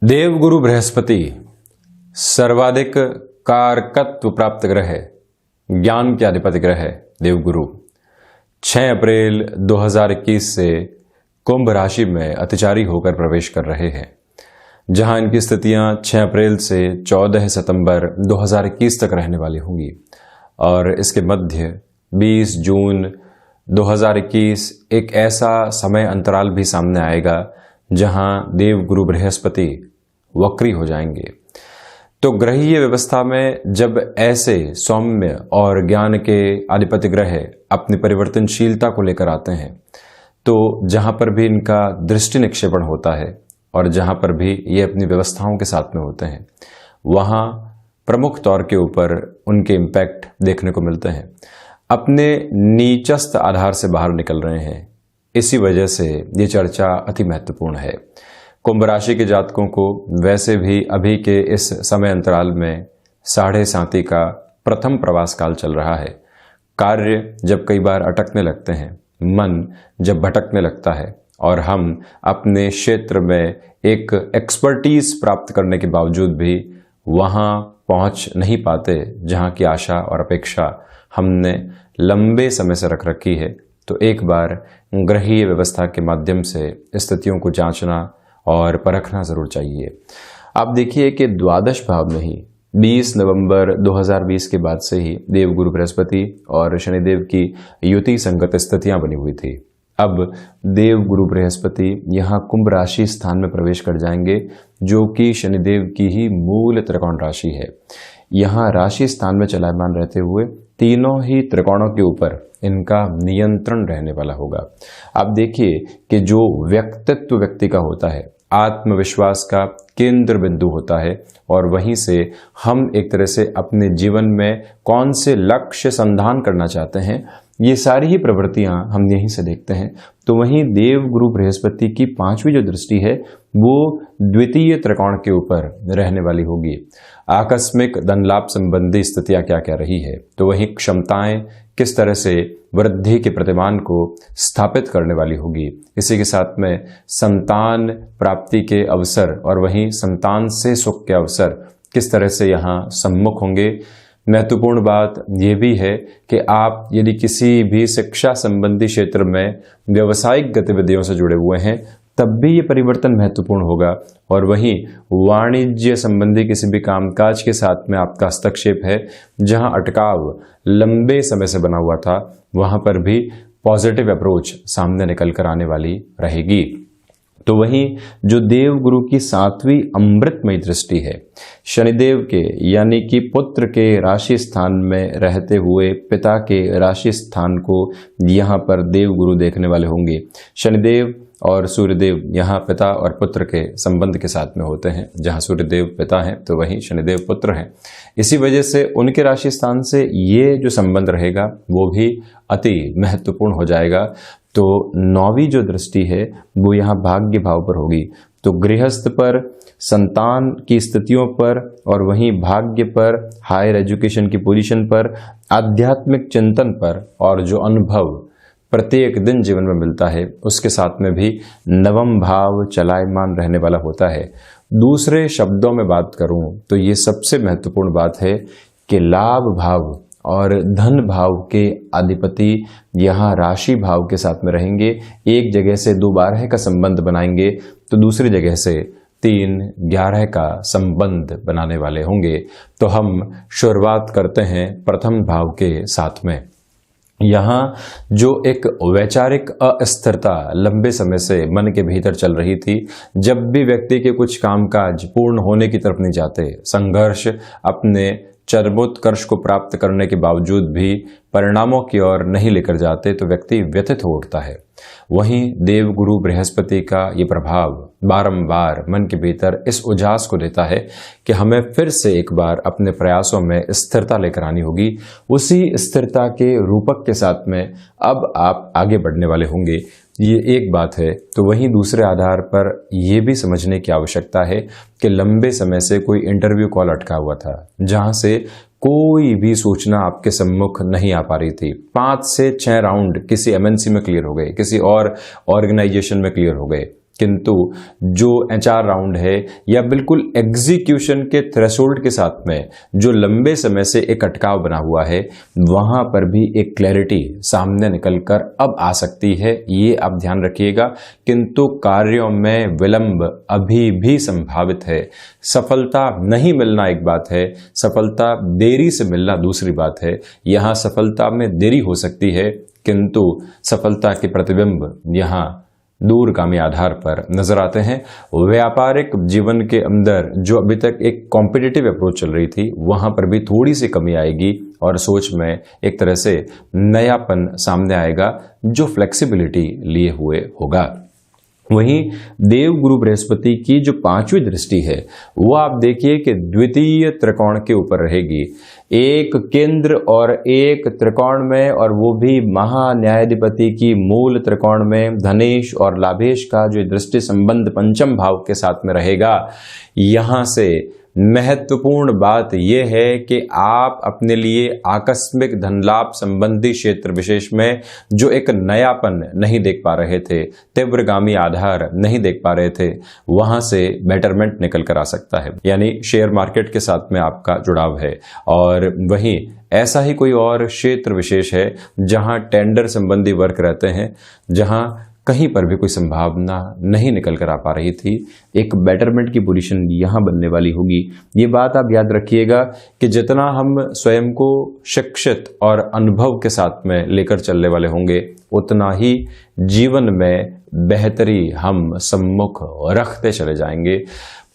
देवगुरु बृहस्पति सर्वाधिक कारकत्व प्राप्त ग्रह है, ज्ञान के अधिपति ग्रह है। देवगुरु 6 अप्रैल 2021 से कुंभ राशि में अतिचारी होकर प्रवेश कर रहे हैं, जहां इनकी स्थितियां 6 अप्रैल से 14 सितंबर 2021 तक रहने वाली होंगी और इसके मध्य 20 जून 2021 एक ऐसा समय अंतराल भी सामने आएगा जहां देवगुरु बृहस्पति वक्री हो जाएंगे। तो ग्रहीय व्यवस्था में जब ऐसे सौम्य और ज्ञान के अधिपति ग्रह अपनी परिवर्तनशीलता को लेकर आते हैं, तो जहां पर भी इनका दृष्टि निक्षेपण होता है और जहां पर भी ये अपनी व्यवस्थाओं के साथ में होते हैं, वहां प्रमुख तौर के ऊपर उनके इम्पैक्ट देखने को मिलते हैं। अपने नीचस्थ आधार से बाहर निकल रहे हैं, इसी वजह से ये चर्चा अति महत्वपूर्ण है। कुंभ राशि के जातकों को वैसे भी अभी के इस समय अंतराल में 7.5 का प्रथम प्रवास काल चल रहा है। कार्य जब कई बार अटकने लगते हैं, मन जब भटकने लगता है और हम अपने क्षेत्र में एक एक्सपर्टीज प्राप्त करने के बावजूद भी वहां पहुंच नहीं पाते जहां की आशा और अपेक्षा हमने लंबे समय से रख रखी है, तो एक बार ग्रहीय व्यवस्था के माध्यम से स्थितियों को जांचना और परखना जरूर चाहिए। आप देखिए कि द्वादश भाव में ही 20 नवंबर 2020 के बाद से ही देवगुरु बृहस्पति और शनिदेव की युति संगत स्थितियां बनी हुई थी। अब देवगुरु बृहस्पति यहाँ कुंभ राशि स्थान में प्रवेश कर जाएंगे, जो कि शनिदेव की ही मूल त्रिकोण राशि है। यहाँ राशि स्थान में चलायमान रहते हुए तीनों ही त्रिकोणों के ऊपर इनका नियंत्रण रहने वाला होगा। आप देखिए कि जो व्यक्तित्व व्यक्ति का होता है, आत्मविश्वास का केंद्र बिंदु होता है और वहीं से हम एक तरह से अपने जीवन में कौन से लक्ष्य संधान करना चाहते हैं, ये सारी ही प्रवृत्तियां हम यहीं से देखते हैं। तो वहीं देवगुरु बृहस्पति की 5वीं जो दृष्टि है वो द्वितीय त्रिकोण के ऊपर रहने वाली होगी। आकस्मिक धन लाभ संबंधी स्थितियां क्या क्या रही है, तो वहीं क्षमताएं किस तरह से वृद्धि के प्रतिमान को स्थापित करने वाली होगी। इसी के साथ में संतान प्राप्ति के अवसर और वहीं संतान से सुख के अवसर किस तरह से यहाँ सम्मुख होंगे। महत्वपूर्ण बात यह भी है कि आप यदि किसी भी शिक्षा संबंधी क्षेत्र में व्यावसायिक गतिविधियों से जुड़े हुए हैं, तब भी ये परिवर्तन महत्वपूर्ण होगा। और वहीं वाणिज्य संबंधी किसी भी कामकाज के साथ में आपका हस्तक्षेप है, जहां अटकाव लंबे समय से बना हुआ था, वहां पर भी पॉजिटिव अप्रोच सामने निकल कर आने वाली रहेगी। तो वहीं जो देवगुरु की 7वीं अमृतमयी दृष्टि है शनिदेव के, यानी कि पुत्र के राशि स्थान में रहते हुए पिता के राशि स्थान को यहाँ पर देवगुरु देखने वाले होंगे। शनिदेव और सूर्यदेव यहाँ पिता और पुत्र के संबंध के साथ में होते हैं, जहाँ सूर्यदेव पिता हैं तो वहीं शनिदेव पुत्र हैं। इसी वजह से उनके राशि स्थान से ये जो संबंध रहेगा वो भी अति महत्वपूर्ण हो जाएगा। तो 9वीं जो दृष्टि है वो यहाँ भाग्य भाव पर होगी। तो गृहस्थ पर, संतान की स्थितियों पर और वहीं भाग्य पर, हायर एजुकेशन की पोजीशन पर, आध्यात्मिक चिंतन पर और जो अनुभव प्रत्येक दिन जीवन में मिलता है उसके साथ में भी 9वां भाव चलायमान रहने वाला होता है। दूसरे शब्दों में बात करूं तो ये सबसे महत्वपूर्ण बात है कि लाभ भाव और धन भाव के अधिपति यहाँ राशि भाव के साथ में रहेंगे। एक जगह से 2-12 का संबंध बनाएंगे तो दूसरी जगह से 3-11 का संबंध बनाने वाले होंगे। तो हम शुरुआत करते हैं प्रथम भाव के साथ में। यहाँ जो एक वैचारिक अस्थिरता लंबे समय से मन के भीतर चल रही थी, जब भी व्यक्ति के कुछ कामकाज पूर्ण होने की तरफ नहीं जाते, संघर्ष अपने चरमोत्कर्ष को प्राप्त करने के बावजूद भी परिणामों की ओर नहीं लेकर जाते, तो व्यक्ति व्यथित हो उठता है। वहीं देवगुरु बृहस्पति का ये प्रभाव बारंबार मन के भीतर इस उजास को देता है कि हमें फिर से एक बार अपने प्रयासों में स्थिरता लेकर आनी होगी। उसी स्थिरता के रूपक के साथ में अब आप आगे बढ़ने वाले होंगे, ये एक बात है। तो वहीं दूसरे आधार पर यह भी समझने की आवश्यकता है कि लंबे समय से कोई इंटरव्यू कॉल अटका हुआ था, जहां से कोई भी सूचना आपके सम्मुख नहीं आ पा रही थी। 5 से 6 राउंड किसी एमएनसी में क्लियर हो गए, किसी और ऑर्गेनाइजेशन में क्लियर हो गए, किंतु जो HR राउंड है या बिल्कुल एग्जीक्यूशन के थ्रेशोल्ड के साथ में जो लंबे समय से एक अटकाव बना हुआ है, वहां पर भी एक क्लैरिटी सामने निकलकर अब आ सकती है, ये आप ध्यान रखिएगा। किंतु कार्यों में विलंब अभी भी संभावित है। सफलता नहीं मिलना एक बात है, सफलता देरी से मिलना दूसरी बात है। यहां सफलता में देरी हो सकती है, किंतु सफलता के प्रतिबिंब यहां दूरगामी आधार पर नजर आते हैं। व्यापारिक जीवन के अंदर जो अभी तक एक कॉम्पिटिटिव अप्रोच चल रही थी, वहां पर भी थोड़ी सी कमी आएगी और सोच में एक तरह से नयापन सामने आएगा जो फ्लेक्सिबिलिटी लिए हुए होगा। वहीं देवगुरु बृहस्पति की जो 5वीं दृष्टि है वो आप देखिए कि द्वितीय त्रिकोण के ऊपर रहेगी, एक केंद्र और एक त्रिकोण में, और वो भी महान्यायाधिपति की मूल त्रिकोण में धनेश और लाभेश का जो दृष्टि संबंध पंचम भाव के साथ में रहेगा। यहां से महत्वपूर्ण बात यह है कि आप अपने लिए आकस्मिक धन लाभ संबंधी क्षेत्र विशेष में जो एक नयापन नहीं देख पा रहे थे, तीव्रगामी आधार नहीं देख पा रहे थे, वहां से बेटरमेंट निकल कर आ सकता है। यानी शेयर मार्केट के साथ में आपका जुड़ाव है, और वहीं ऐसा ही कोई और क्षेत्र विशेष है जहां टेंडर संबंधी वर्क रहते हैं, जहां कहीं पर भी कोई संभावना नहीं निकल कर आ पा रही थी, एक बेटरमेंट की पोजीशन यहां बनने वाली होगी। ये बात आप याद रखिएगा कि जितना हम स्वयं को शिक्षित और अनुभव के साथ में लेकर चलने वाले होंगे, उतना ही जीवन में बेहतरी हम सम्मुख रखते चले जाएंगे।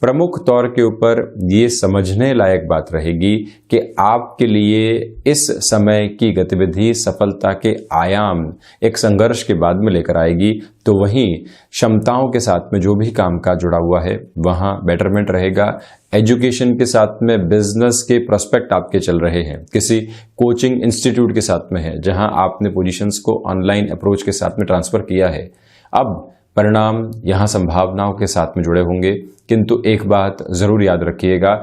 प्रमुख तौर के ऊपर ये समझने लायक बात रहेगी कि आपके लिए इस समय की गतिविधि सफलता के आयाम एक संघर्ष के बाद में लेकर आएगी। तो वहीं क्षमताओं के साथ में जो भी काम का जुड़ा हुआ है वहां बेटरमेंट रहेगा। एजुकेशन के साथ में बिजनेस के प्रोस्पेक्ट आपके चल रहे हैं, किसी कोचिंग इंस्टीट्यूट के साथ में है जहां आपने पोजीशंस को ऑनलाइन अप्रोच के साथ में ट्रांसफर किया है, अब परिणाम यहां संभावनाओं के साथ में जुड़े होंगे। किंतु एक बात जरूर याद रखिएगा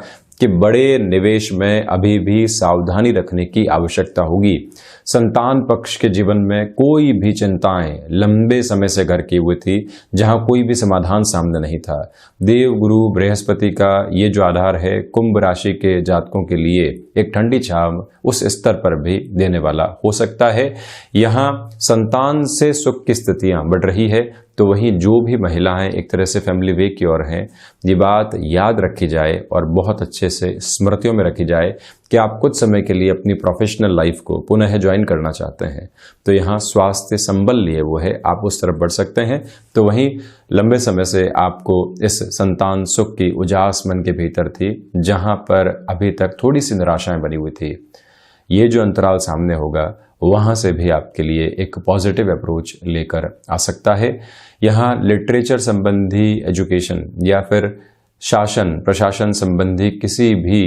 कि बड़े निवेश में अभी भी सावधानी रखने की आवश्यकता होगी। संतान पक्ष के जीवन में कोई भी चिंताएं लंबे समय से घर की हुई थी, जहां कोई भी समाधान सामने नहीं था। देवगुरु बृहस्पति का ये जो आधार है कुंभ राशि के जातकों के लिए एक ठंडी छाव उस स्तर पर भी देने वाला हो सकता है। यहाँ संतान से सुख की स्थितियां बढ़ रही है, तो वहीं जो भी महिलाएं एक तरह से फैमिली वे की ओर हैं, ये बात याद रखी जाए और बहुत अच्छे से स्मृतियों में रखी जाए कि आप कुछ समय के लिए अपनी प्रोफेशनल लाइफ को पुनः ज्वाइन करना चाहते हैं, तो यहाँ स्वास्थ्य संबल लिए वो है, आप उस तरफ बढ़ सकते हैं। तो वहीं लंबे समय से आपको इस संतान सुख की उजास मन के भीतर थी, जहां पर अभी तक थोड़ी सी निराशाएं बनी हुई थी, ये जो अंतराल सामने होगा वहां से भी आपके लिए एक पॉजिटिव अप्रोच लेकर आ सकता है। यहाँ लिटरेचर संबंधी एजुकेशन या फिर शासन प्रशासन संबंधी किसी भी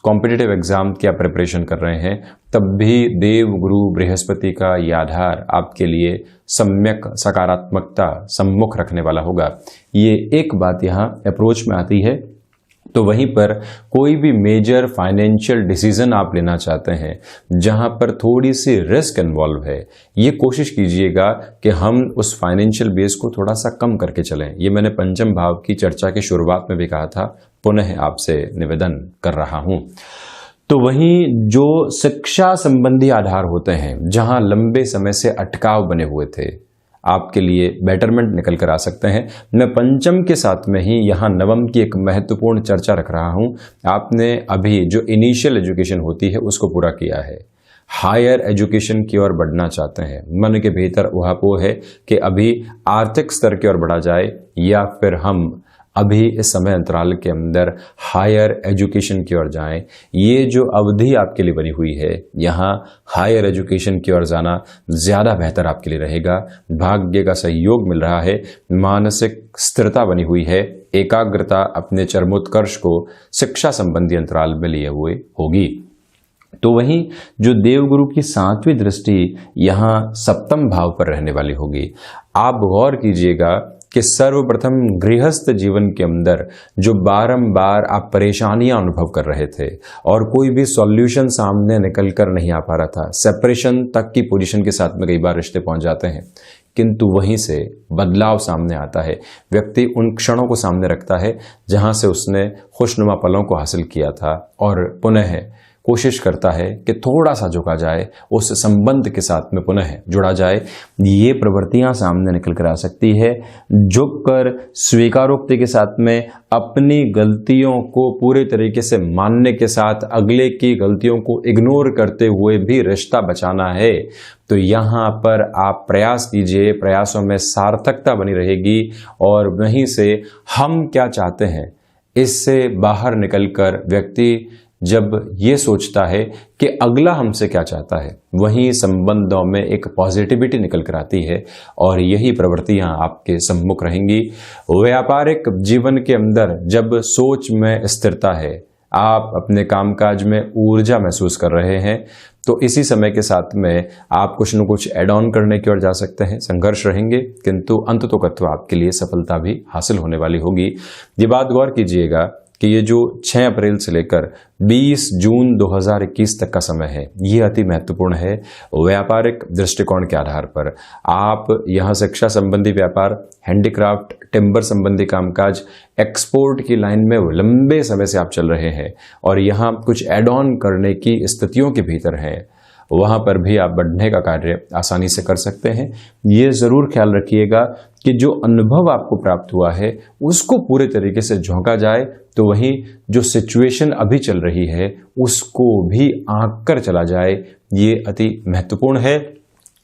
कॉम्पिटिटिव एग्जाम की आप प्रिपरेशन कर रहे हैं, तब भी देव गुरु बृहस्पति का यह आधार आपके लिए सम्यक सकारात्मकता सम्मुख रखने वाला होगा। ये एक बात यहाँ अप्रोच में आती है। तो वहीं पर कोई भी मेजर फाइनेंशियल डिसीजन आप लेना चाहते हैं जहां पर थोड़ी सी रिस्क इन्वॉल्व है, ये कोशिश कीजिएगा कि हम उस फाइनेंशियल बेस को थोड़ा सा कम करके चलें। ये मैंने पंचम भाव की चर्चा की शुरुआत में भी कहा था, पुनः आपसे निवेदन कर रहा हूं। तो वहीं जो शिक्षा संबंधी आधार होते हैं, जहां लंबे समय से अटकाव बने हुए थे, आपके लिए बेटरमेंट निकल कर आ सकते हैं। मैं पंचम के साथ में ही यहाँ नवम की एक महत्वपूर्ण चर्चा रख रहा हूँ। आपने अभी जो इनिशियल एजुकेशन होती है उसको पूरा किया है, हायर एजुकेशन की ओर बढ़ना चाहते हैं, मन के भीतर उहापोह है कि अभी आर्थिक स्तर की ओर बढ़ा जाए या फिर हम अभी इस समय अंतराल के अंदर हायर एजुकेशन की ओर जाएं। ये जो अवधि आपके लिए बनी हुई है, यहाँ हायर एजुकेशन की ओर जाना ज़्यादा बेहतर आपके लिए रहेगा। भाग्य का सहयोग मिल रहा है, मानसिक स्थिरता बनी हुई है, एकाग्रता अपने चरमोत्कर्ष को शिक्षा संबंधी अंतराल में लिए हुए होगी। तो वहीं जो देवगुरु की 7वीं दृष्टि यहाँ सप्तम भाव पर रहने वाली होगी। आप गौर कीजिएगा कि सर्वप्रथम गृहस्थ जीवन के अंदर जो बारंबार आप परेशानियां अनुभव कर रहे थे और कोई भी सॉल्यूशन सामने निकल कर नहीं आ पा रहा था, सेपरेशन तक की पोजीशन के साथ में कई बार रिश्ते पहुंच जाते हैं, किंतु वहीं से बदलाव सामने आता है। व्यक्ति उन क्षणों को सामने रखता है जहां से उसने खुशनुमा पलों को हासिल किया था और पुनः कोशिश करता है कि थोड़ा सा झुका जाए, उस संबंध के साथ में पुनः जुड़ा जाए। ये प्रवृत्तियां सामने निकल कर आ सकती है। झुककर स्वीकारोक्ति के साथ में अपनी गलतियों को पूरे तरीके से मानने के साथ अगले की गलतियों को इग्नोर करते हुए भी रिश्ता बचाना है, तो यहाँ पर आप प्रयास कीजिए। प्रयासों में सार्थकता बनी रहेगी और वहीं से हम क्या चाहते हैं इससे बाहर निकलकर व्यक्ति जब ये सोचता है कि अगला हमसे क्या चाहता है, वहीं संबंधों में एक पॉजिटिविटी निकल कर आती है और यही प्रवृत्तियां आपके सम्मुख रहेंगी। व्यापारिक जीवन के अंदर जब सोच में स्थिरता है, आप अपने कामकाज में ऊर्जा महसूस कर रहे हैं, तो इसी समय के साथ में आप कुछ न कुछ एड ऑन करने की ओर जा सकते हैं। संघर्ष रहेंगे किंतु अंततोगत्वा आपके लिए सफलता भी हासिल होने वाली होगी। ये बात गौर कीजिएगा कि ये जो 6 अप्रैल से लेकर 20 जून 2021 तक का समय है, ये अति महत्वपूर्ण है। व्यापारिक दृष्टिकोण के आधार पर आप यहाँ शिक्षा संबंधी व्यापार, हैंडीक्राफ्ट, टिम्बर संबंधी कामकाज, एक्सपोर्ट की लाइन में लंबे समय से आप चल रहे हैं और यहाँ कुछ एड ऑन करने की स्थितियों के भीतर हैं, वहां पर भी आप बढ़ने का कार्य आसानी से कर सकते हैं। ये जरूर ख्याल रखिएगा कि जो अनुभव आपको प्राप्त हुआ है उसको पूरे तरीके से झोंका जाए, तो वहीं जो सिचुएशन अभी चल रही है उसको भी आंक कर चला जाए। ये अति महत्वपूर्ण है।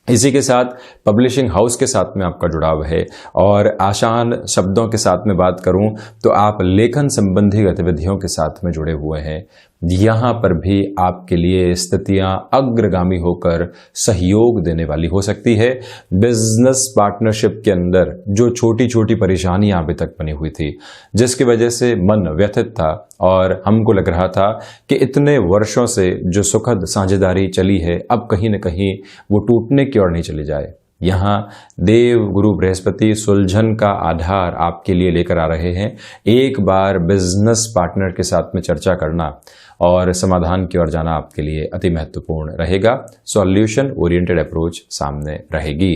इसी के साथ पब्लिशिंग हाउस के साथ में आपका जुड़ाव है और आसान शब्दों के साथ में बात करूं तो आप लेखन संबंधी गतिविधियों के साथ में जुड़े हुए हैं। यहाँ पर भी आपके लिए स्थितियां अग्रगामी होकर सहयोग देने वाली हो सकती है। बिजनेस पार्टनरशिप के अंदर जो छोटी छोटी परेशानियां अभी तक बनी हुई थी, जिसकी वजह से मन व्यथित था और हमको लग रहा था कि इतने वर्षों से जो सुखद साझेदारी चली है अब कहीं न कहीं वो टूटने की ओर नहीं चली जाए। यहाँ देव गुरु बृहस्पति सुलझन का आधार आपके लिए लेकर आ रहे हैं। एक बार बिजनेस पार्टनर के साथ में चर्चा करना और समाधान की ओर जाना आपके लिए अति महत्वपूर्ण रहेगा। सॉल्यूशन ओरिएंटेड अप्रोच सामने रहेगी।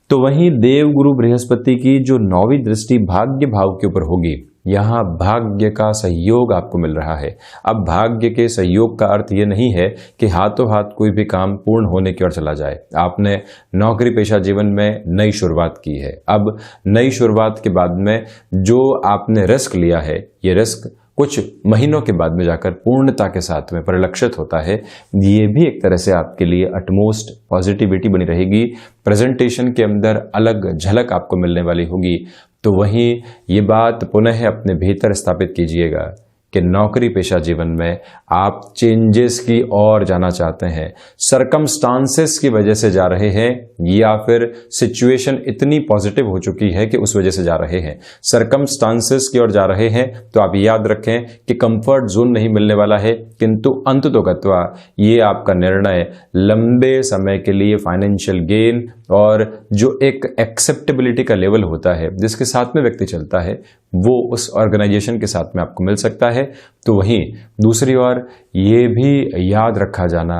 तो वहीं देव गुरु बृहस्पति की जो 9वीं दृष्टि भाग्य भाव के ऊपर होगी, यहाँ भाग्य का सहयोग आपको मिल रहा है। अब भाग्य के सहयोग का अर्थ ये नहीं है कि हाथों हाथ कोई भी काम पूर्ण होने की ओर चला जाए। आपने नौकरी पेशा जीवन में नई शुरुआत की है। अब नई शुरुआत के बाद में जो आपने रिस्क लिया है, ये रिस्क कुछ महीनों के बाद में जाकर पूर्णता के साथ में परिलक्षित होता है। ये भी एक तरह से आपके लिए अटमोस्ट पॉजिटिविटी बनी रहेगी। प्रेजेंटेशन के अंदर अलग झलक आपको मिलने वाली होगी। तो वहीं ये बात पुनः अपने भीतर स्थापित कीजिएगा कि नौकरी पेशा जीवन में आप चेंजेस की ओर जाना चाहते हैं। सरकमस्टांसेस की वजह से जा रहे हैं या फिर सिचुएशन इतनी पॉजिटिव हो चुकी है कि उस वजह से जा रहे हैं। सरकमस्टांसेस की ओर जा रहे हैं तो आप याद रखें कि कंफर्ट जोन नहीं मिलने वाला है, किंतु अंततोगत्वा ये आपका निर्णय लंबे समय के लिए फाइनेंशियल गेन और जो एक एक्सेप्टेबिलिटी का लेवल होता है जिसके साथ में व्यक्ति चलता है, वो उस ऑर्गेनाइजेशन के साथ में आपको मिल सकता है। तो वहीं दूसरी ओर ये भी याद रखा जाना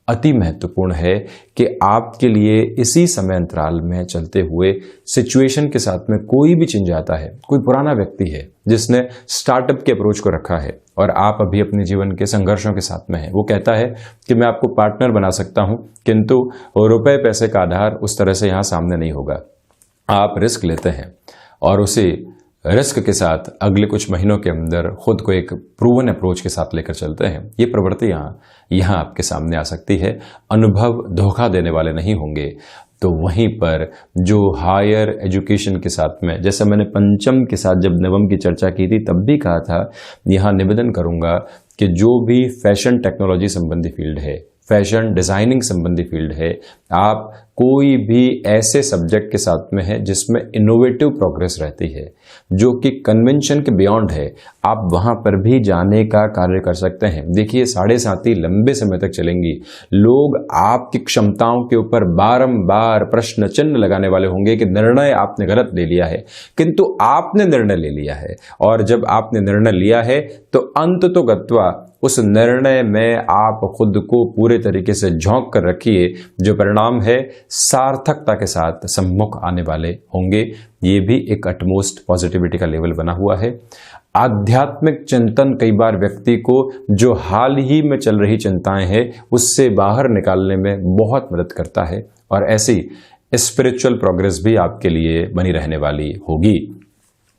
अति महत्वपूर्ण है कि आपके लिए इसी समय अंतराल में चलते हुए सिचुएशन के साथ में कोई भी चेंज आता है, कोई पुराना व्यक्ति है जिसने स्टार्टअप के अप्रोच को रखा है और आप अभी अपने जीवन के संघर्षों के साथ में हैं, वो कहता है कि मैं आपको पार्टनर बना सकता हूं, किंतु रुपए पैसे का आधार उस तरह से यहां सामने नहीं होगा। आप रिस्क लेते हैं और उसी रिस्क के साथ अगले कुछ महीनों के अंदर खुद को एक प्रूवन अप्रोच के साथ लेकर चलते हैं। ये प्रवृत्तियां यहाँ आपके सामने आ सकती है। अनुभव धोखा देने वाले नहीं होंगे। तो वहीं पर जो हायर एजुकेशन के साथ में, जैसे मैंने पंचम के साथ जब नवम की चर्चा की थी तब भी कहा था, यहाँ निवेदन करूंगा कि जो भी फैशन टेक्नोलॉजी संबंधी फील्ड है, फैशन डिजाइनिंग संबंधी फील्ड है, आप कोई भी ऐसे सब्जेक्ट के साथ में है जिसमें इनोवेटिव प्रोग्रेस रहती है, जो कि कन्वेंशन के बियॉन्ड है, आप वहां पर भी जाने का कार्य कर सकते हैं। देखिए, 7.5 लंबे समय तक चलेंगी। लोग आपकी क्षमताओं के ऊपर बारंबार प्रश्न चिन्ह लगाने वाले होंगे कि निर्णय आपने गलत ले लिया है, किंतु आपने निर्णय ले लिया है और जब आपने निर्णय लिया है तो अंततोगत्वा उस निर्णय में आप खुद को पूरे तरीके से झोंक कर रखिए, जो परिणाम है सार्थकता के साथ सम्मुख आने वाले होंगे। ये भी एक अटमोस्ट पॉजिटिविटी का लेवल बना हुआ है। आध्यात्मिक चिंतन कई बार व्यक्ति को जो हाल ही में चल रही चिंताएं हैं उससे बाहर निकालने में बहुत मदद करता है, और ऐसी स्पिरिचुअल प्रोग्रेस भी आपके लिए बनी रहने वाली होगी।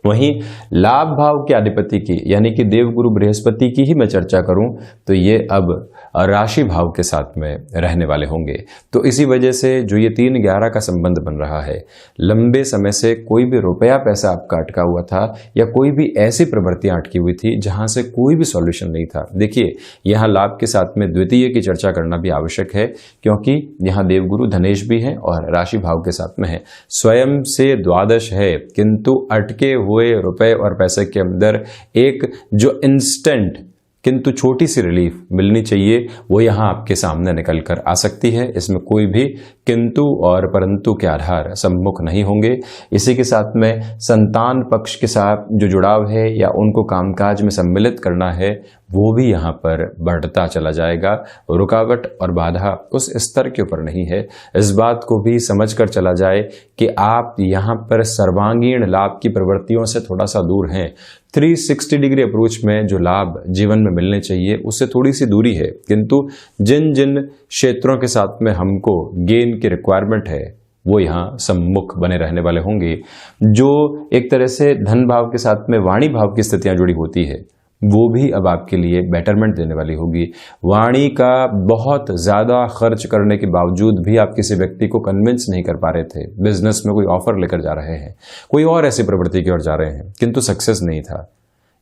वहीं लाभ भाव के अधिपति की यानी कि देवगुरु बृहस्पति की ही मैं चर्चा करूं तो ये अब राशि भाव के साथ में रहने वाले होंगे। तो इसी वजह से जो ये 3-11 का संबंध बन रहा है, लंबे समय से कोई भी रुपया पैसा आपका अटका हुआ था या कोई भी ऐसी प्रवृत्तियां अटकी हुई थी जहां से कोई भी सॉल्यूशन नहीं था। देखिए, यहां लाभ के साथ में द्वितीय की चर्चा करना भी आवश्यक है, क्योंकि यहां देवगुरु धनेश भी है और राशि भाव के साथ में है। स्वयं से द्वादश है, किंतु अटके हुए रुपए और पैसे के अंदर एक जो इंस्टेंट किंतु छोटी सी रिलीफ मिलनी चाहिए, वो यहां आपके सामने निकल कर आ सकती है। इसमें कोई भी किंतु और परंतु के आधार सम्मुख नहीं होंगे। इसी के साथ में संतान पक्ष के साथ जो जुड़ाव है या उनको कामकाज में सम्मिलित करना है, वो भी यहाँ पर बढ़ता चला जाएगा। रुकावट और बाधा उस स्तर के ऊपर नहीं है। इस बात को भी समझ कर चला जाए कि आप यहाँ पर सर्वांगीण लाभ की प्रवृत्तियों से थोड़ा सा दूर हैं। 360 डिग्री अप्रोच में जो लाभ जीवन में मिलने चाहिए उससे थोड़ी सी दूरी है, किंतु जिन जिन क्षेत्रों के साथ में हमको गेन की रिक्वायरमेंट है वो यहाँ सम्मुख बने रहने वाले होंगे। जो एक तरह से धन भाव के साथ में वाणी भाव की स्थितियां जुड़ी होती है, वो भी अब आपके लिए बेटरमेंट देने वाली होगी। वाणी का बहुत ज़्यादा खर्च करने के बावजूद भी आप किसी व्यक्ति को कन्विंस नहीं कर पा रहे थे। बिजनेस में कोई ऑफर लेकर जा रहे हैं, कोई और ऐसी प्रवृत्ति की ओर जा रहे हैं, किंतु सक्सेस नहीं था।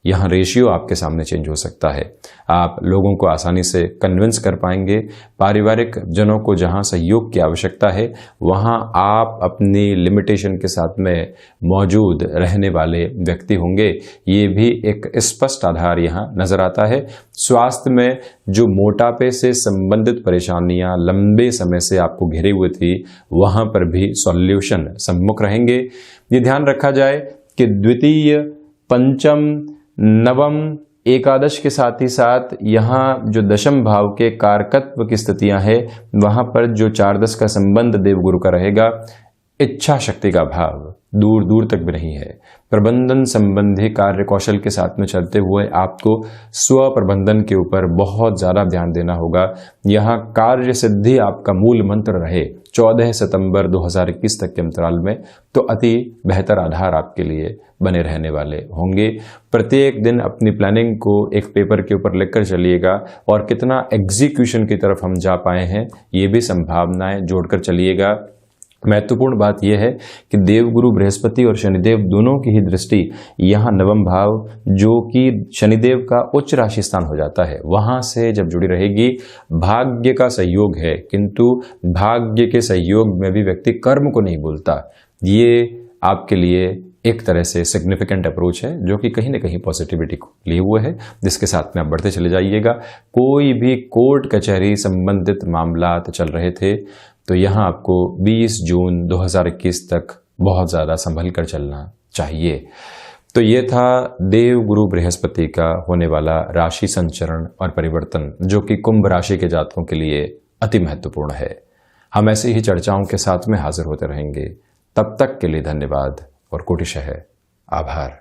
यहाँ रेशियो आपके सामने चेंज हो सकता है। आप लोगों को आसानी से कन्विंस कर पाएंगे। पारिवारिक जनों को जहाँ सहयोग की आवश्यकता है वहाँ आप अपनी लिमिटेशन के साथ में मौजूद रहने वाले व्यक्ति होंगे। ये भी एक स्पष्ट आधार यहाँ नजर आता है। स्वास्थ्य में जो मोटापे से संबंधित परेशानियां लंबे समय से आपको घेरे हुए थी, वहाँ पर भी सॉल्यूशन सम्मुख रहेंगे। ये ध्यान रखा जाए कि द्वितीय, पंचम, नवम, एकादश के साथ ही साथ यहाँ जो दशम भाव के कारकत्व की स्थितियां हैं, वहां पर जो 4-10 का संबंध देवगुरु का रहेगा। इच्छा शक्ति का भाव दूर दूर तक भी नहीं है। प्रबंधन संबंधी कार्य कौशल के साथ में चलते हुए आपको स्व प्रबंधन के ऊपर बहुत ज़्यादा ध्यान देना होगा। यहाँ कार्य सिद्धि आपका मूल मंत्र रहे 14 सितंबर 2021 तक के अंतराल में, तो अति बेहतर आधार आपके लिए बने रहने वाले होंगे। प्रत्येक दिन अपनी प्लानिंग को एक पेपर के ऊपर लिखकर चलिएगा और कितना एग्जीक्यूशन की तरफ हम जा पाए हैं, ये भी संभावनाएं जोड़कर चलिएगा। महत्वपूर्ण बात यह है कि देवगुरु बृहस्पति और शनिदेव दोनों की ही दृष्टि यहाँ नवम भाव, जो कि शनिदेव का उच्च राशि स्थान हो जाता है, वहां से जब जुड़ी रहेगी। भाग्य का सहयोग है, किंतु भाग्य के सहयोग में भी व्यक्ति कर्म को नहीं भूलता। ये आपके लिए एक तरह से सिग्निफिकेंट अप्रोच है, जो कि कहीं ना कहीं पॉजिटिविटी को लिए हुए है, जिसके साथ में आप बढ़ते चले जाइएगा। कोई भी कोर्ट कचहरी संबंधित मामला चल रहे थे, तो यहाँ आपको 20 जून 2021 तक बहुत ज़्यादा संभल कर चलना चाहिए। तो ये था देवगुरु बृहस्पति का होने वाला राशि संचरण और परिवर्तन, जो कि कुंभ राशि के जातकों के लिए अति महत्वपूर्ण है। हम ऐसी ही चर्चाओं के साथ में हाजिर होते रहेंगे। तब तक के लिए धन्यवाद और कोटिशः आभार।